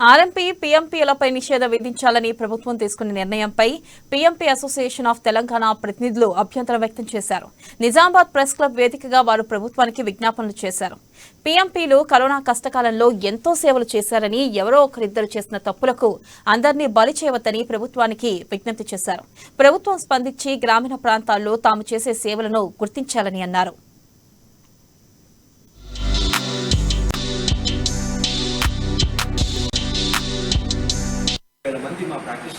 RMP పీఎంపీలపై నిషేధం విధించాలని ప్రభుత్వం తీసుకున్న నిర్ణయంపై పీఎంపీ అసోసియేషన్ ఆఫ్ తెలంగాణ ప్రతినిధులు అభ్యంతరం వ్యక్తం చేశారు. నిజామాబాద్ ప్రెస్ క్లబ్ వేదికగా వారు ప్రభుత్వానికి విజ్ఞాపనలు చేశారు. పీఎంపీలు కరోనా కష్టకాలంలో ఎంతో సేవలు చేశారని, ఎవరో ఒకరిద్దరు చేసిన తప్పులకు అందరినీ బలి చేయవద్దని ప్రభుత్వానికి విజ్ఞప్తి చేశారు. ప్రభుత్వం స్పందించి గ్రామీణ ప్రాంతాల్లో తాము చేసే సేవలను గుర్తించాలని అన్నారు. మంది మా ప్రాక్టీస్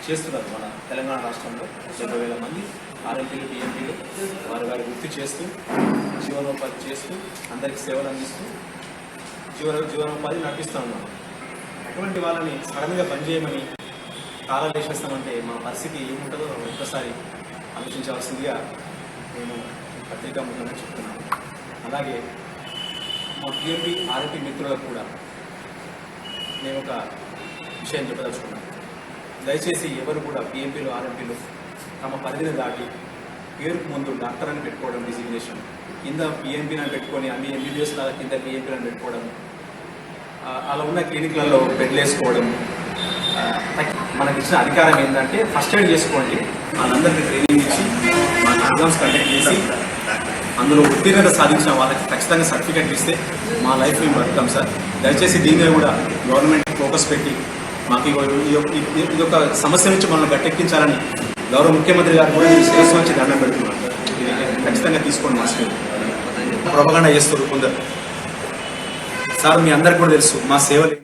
చేస్తున్నారు. మన తెలంగాణ రాష్ట్రంలో 70,000 మంది ఆర్ఎంపీలు పిఎంపీలు వారి వృత్తి చేస్తూ జీవనోపాధి చేస్తూ అందరికి సేవలు అందిస్తూ జీవనోపాధి నడిపిస్తూ ఉన్నాం. అటువంటి వాళ్ళని సడన్గా బంద్ చేయమని కాలాలు వేసేస్తామంటే మా పరిస్థితి ఏముంటుందో ఒక్కసారి ఆలోచించవలసిందిగా మేము పత్రికా ముఖంగా చెప్తున్నాము. అలాగే మా పిఎంపీ ఆర్ఎంపీ మిత్రులకు కూడా మేము ఒక విషయం చెప్పదలుచుకున్నాం. దయచేసి ఎవరు కూడా పిఎంపీలు ఆర్ఎంపీలు తమ పరిధిని దాటి పేరుకు ముందు డాక్టర్ అని పెట్టుకోవడం, డిజిగ్నేషన్ కింద పిఎంపీని అని పెట్టుకొని అన్ని ఎంబీబీఎస్ లాగా కింద పిఎంపీని అని పెట్టుకోవడం, అలా ఉన్న క్లినిక్లలో బెడ్లు వేసుకోవడం. మనకి ఇచ్చిన అధికారం ఏంటంటే ఫస్ట్ ఎయిడ్ చేసుకోండి, వాళ్ళందరికీ ట్రైనింగ్ ఇచ్చి మన ఎగ్జామ్స్ కండక్ట్ చేసి అందులో ఉత్తీర్ణత సాధించిన వాళ్ళకి ఖచ్చితంగా సర్టిఫికేట్ ఇస్తే మా లైఫ్ మేము బతుకుతాం సార్. దయచేసి దీని మీద కూడా గవర్నమెంట్ ఫోకస్ పెట్టి మాకు ఇది ఒక సమస్య నుంచి మనల్ని గట్టెక్కించాలని గౌరవ ముఖ్యమంత్రి గారు కూడా శిరస్సు నుంచి దండం పెడుతున్నారు. ఇది ఖచ్చితంగా తీసుకోండి. మా స్కూల్ ప్రొపగండా చేస్తారు కొందరు. సార్ మీ అందరికి కూడా తెలుసు మా సేవలు